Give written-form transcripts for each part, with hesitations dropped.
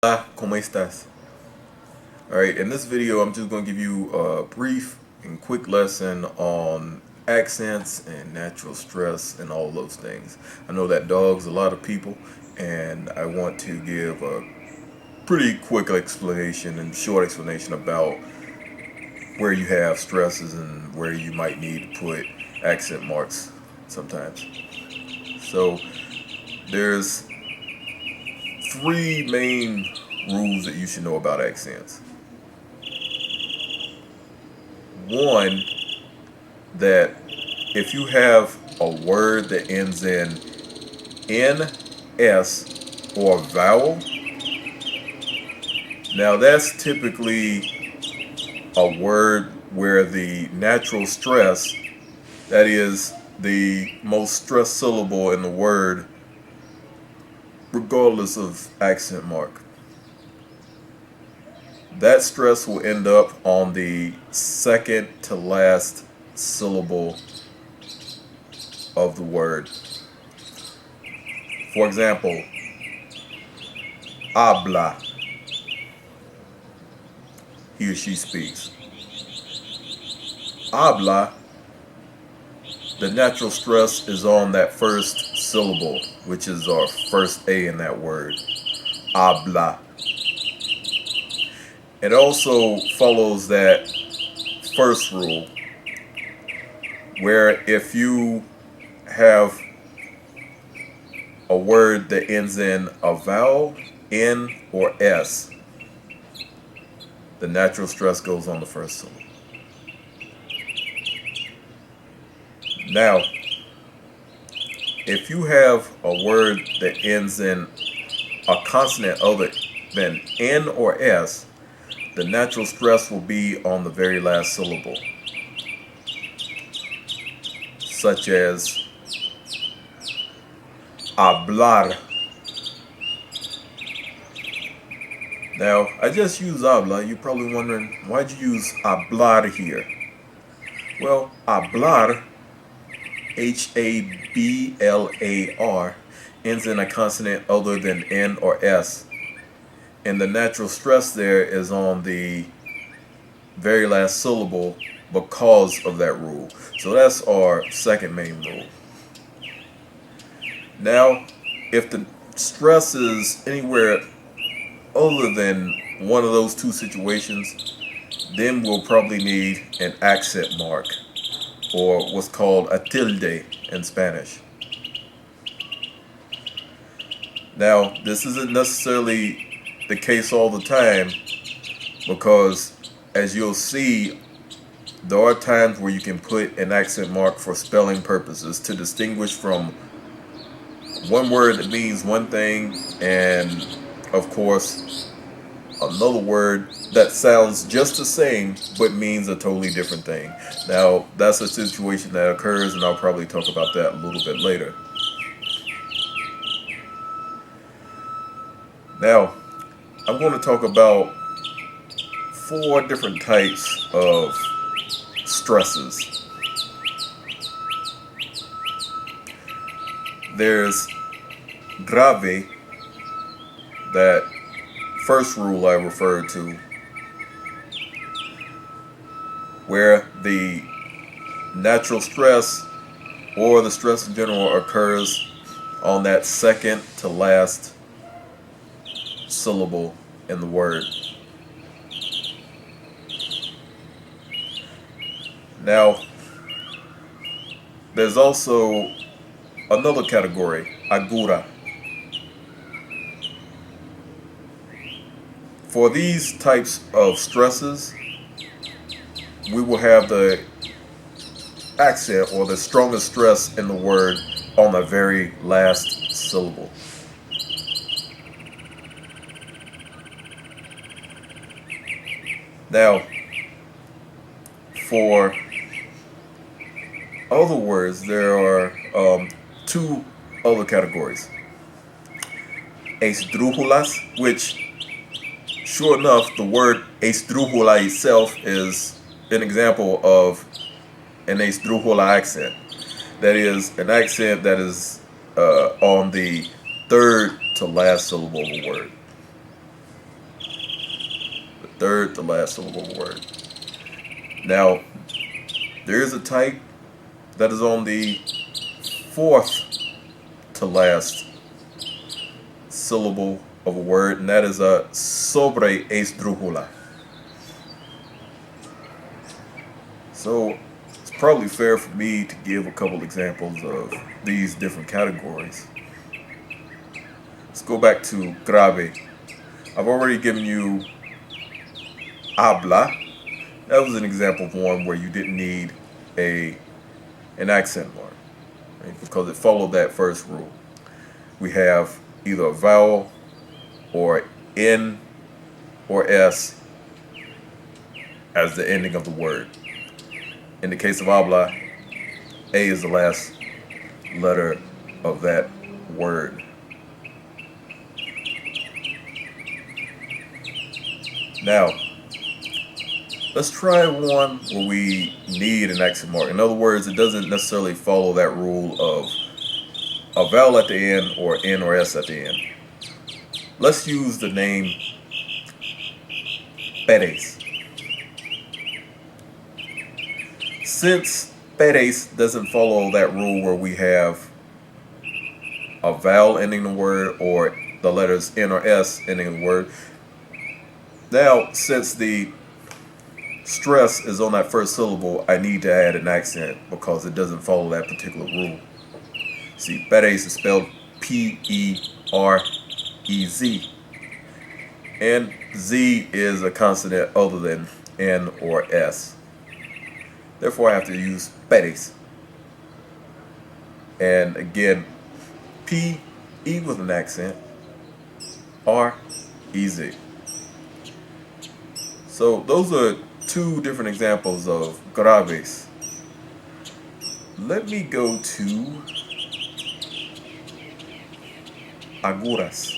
Hola, ¿cómo estás? Alright, in this video I'm just going to give you a brief and quick lesson on accents and natural stress and all those things. I know that dogs a lot of people, and I want to give a pretty quick explanation and short explanation about where you have stresses and where you might need to put accent marks sometimes. So there's three main rules that you should know about accents. One, that if you have a word that ends in N, S, or vowel, now that's typically a word where the natural stress, that is the most stressed syllable in the word, regardless of accent mark, that stress will end up on the second to last syllable of the word. For example, habla, he or she speaks. Habla, the natural stress is on that first syllable, which is our first A in that word. Habla. It also follows that first rule, where if you have a word that ends in a vowel, N, or S, the natural stress goes on the first syllable. Now, if you have a word that ends in a consonant other than N or S, the natural stress will be on the very last syllable, such as hablar. Now, I just use habla. You're probably wondering, why'd you use hablar here? Well, hablar, Hablar, ends in a consonant other than N or S. And the natural stress there is on the very last syllable because of that rule. So that's our second main rule. Now, if the stress is anywhere other than one of those two situations, then we'll probably need an accent mark, or what's called a tilde in Spanish. Now, this isn't necessarily the case all the time, because as you'll see, there are times where you can put an accent mark for spelling purposes to distinguish from one word that means one thing and, of course, another word that sounds just the same but means a totally different thing. Now, that's a situation that occurs, and I'll probably talk about that a little bit later. Now, I'm going to talk about four different types of stresses. There's grave, that first rule I referred to, where the natural stress or the stress in general occurs on that second to last syllable in the word. Now, there's also another category, aguda. For these types of stresses, we will have the accent or the strongest stress in the word on the very last syllable. Now, for other words, there are two other categories. Esdrújulas, which, sure enough, the word esdrújula itself is an example of an esdrújula accent. That is an accent that is on the third to last syllable of a word. third to last syllable of a word. Now, there is a type that is on the fourth to last syllable of a word, and that is a sobre esdrújula. So it's probably fair for me to give a couple examples of these different categories. Let's go back to grave. I've already given you habla. That was an example of one where you didn't need an accent mark, right? Because it followed that first rule. We have either a vowel or N or S as the ending of the word. In the case of habla, A is the last letter of that word. Now, let's try one where we need an accent mark. In other words, it doesn't necessarily follow that rule of a vowel at the end or N or S at the end. Let's use the name Pérez. Since Pérez doesn't follow that rule where we have a vowel ending the word or the letters N or S ending the word, now since the stress is on that first syllable, I need to add an accent because it doesn't follow that particular rule. See, Pérez is spelled P-E-R-E-Z. And Z is a consonant other than N or S. Therefore, I have to use Pérez. And again, P-E with an accent, R-E-Z. So those are two different examples of graves. Let me go to agudas.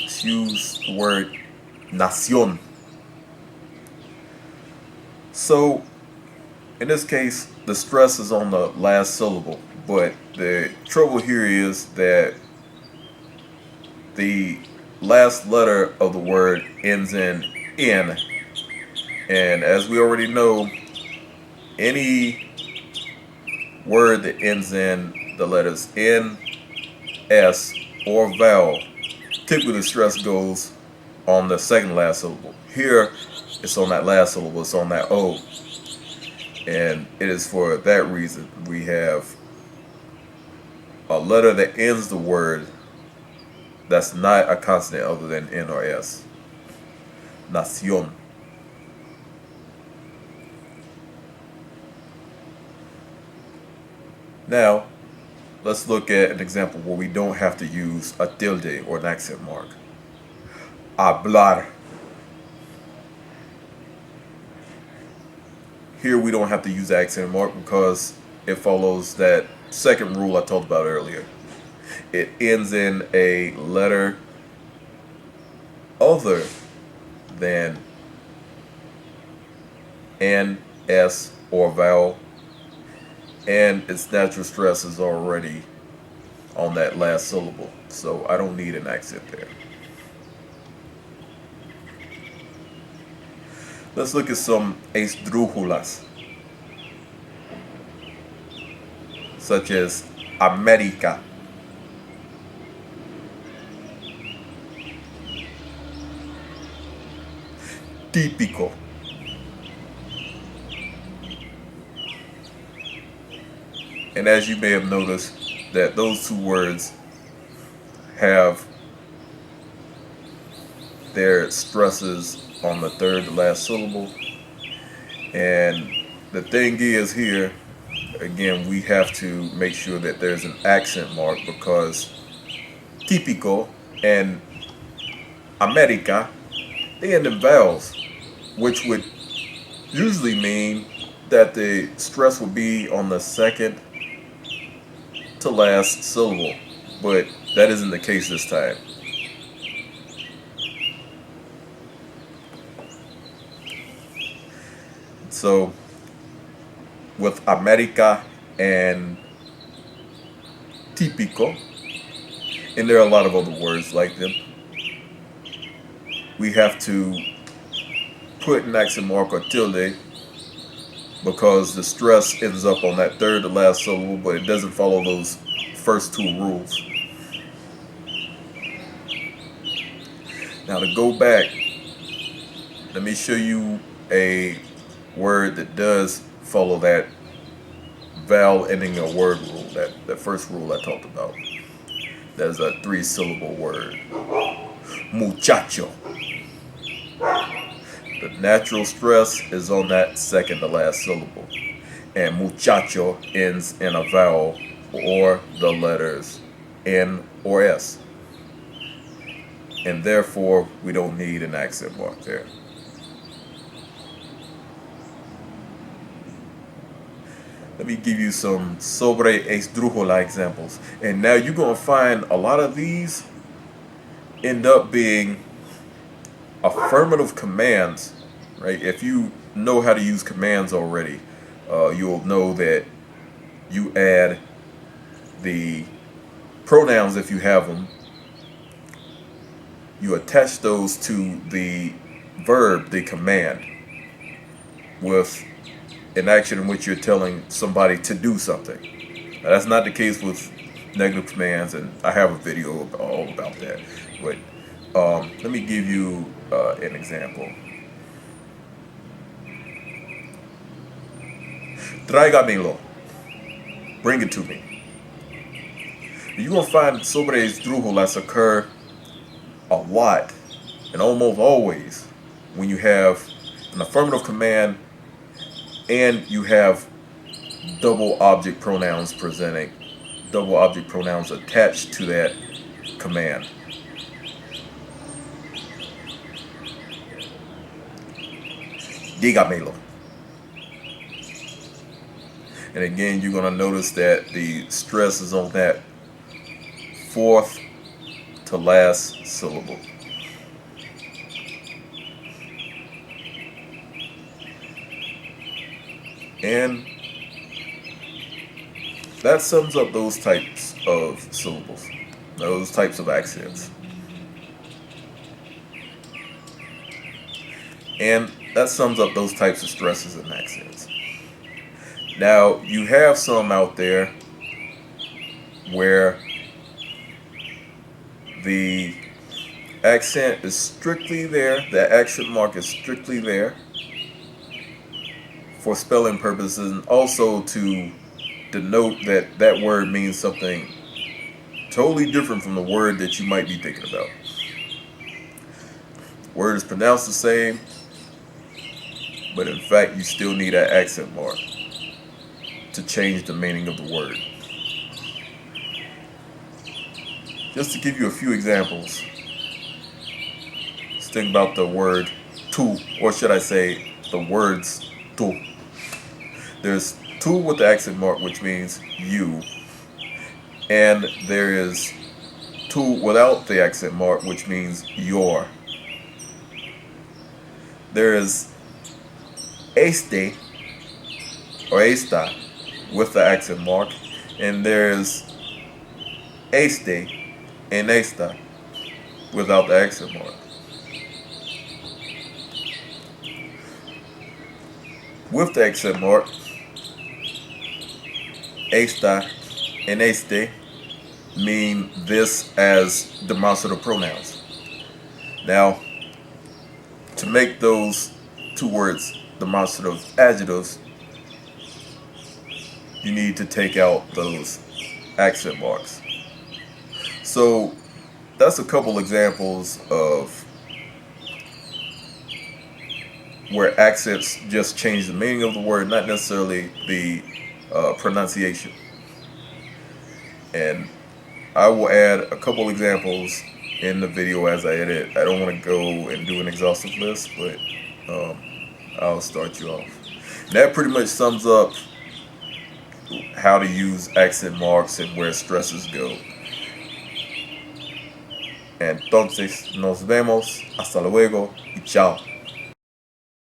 Let's use the word nación. So in this case, the stress is on the last syllable, but the trouble here is that the last letter of the word ends in N, and as we already know, any word that ends in the letters N, S, or vowel, typically the stress goes on the second last syllable. Here, it's on that last syllable, it's on that O, and it is for that reason we have a letter that ends the word that's not a consonant other than N or S. Nación. Now, let's look at an example where we don't have to use a tilde or an accent mark. Hablar. Here we don't have to use the accent mark because it follows that second rule I talked about earlier. It ends in a letter other than N, S, or vowel, and its natural stress is already on that last syllable, so I don't need an accent there. Let's look at some esdrújulas, such as América. Típico. And as you may have noticed, that those two words have their stresses on the third to last syllable. And the thing is here, again, we have to make sure that there's an accent mark because típico and América, they end in vowels, which would usually mean that the stress would be on the second to last syllable, but that isn't the case this time. So with América and típico, and there are a lot of other words like them, we have to put an accent mark or tilde because the stress ends up on that third to last syllable, but it doesn't follow those first two rules. Now to go back, let me show you a word that does follow that vowel ending a word rule, that first rule I talked about. That's a 3-syllable word. Muchacho. The natural stress is on that second to last syllable. And muchacho ends in a vowel or the letters N or S. And therefore, we don't need an accent mark there. Let me give you some sobre esdrújula examples. And now you're going to find a lot of these end up being affirmative commands, right? If you know how to use commands already, you'll know that you add the pronouns if you have them. You attach those to the verb, the command, with an action in which you're telling somebody to do something. Now, that's not the case with negative commands, and I have a video all about that. But let me give you an example. Tráigamelo. Bring it to me. You're going to find sobre esdrújulas occur a lot and almost always when you have an affirmative command and you have double object pronouns presenting, double object pronouns attached to that command. Dígamelo. And again, you're going to notice that the stress is on that fourth to last syllable. And that sums up those types of syllables, those types of accents. And that sums up those types of stresses and accents. Now, you have some out there where the accent is strictly there, the accent mark is strictly there for spelling purposes, and also to denote that that word means something totally different from the word that you might be thinking about. Word is pronounced the same, but in fact you still need that accent mark to change the meaning of the word. Just to give you a few examples, let's think about the word tu, or should I say the words tu. There's tu with the accent mark, which means you, and there is tu without the accent mark, which means your. There is este or esta with the accent mark, and there's este and esta without the accent mark. With the accent mark, esta and este mean this as demonstrative pronouns. Now, to make those two words demonstrative adjectives, you need to take out those accent marks. So that's a couple examples of where accents just change the meaning of the word, not necessarily the pronunciation. And I will add a couple examples in the video as I edit. I don't want to go and do an exhaustive list, but I'll start you off. And that pretty much sums up how to use accent marks and where stresses go. Entonces, nos vemos. Hasta luego y chao.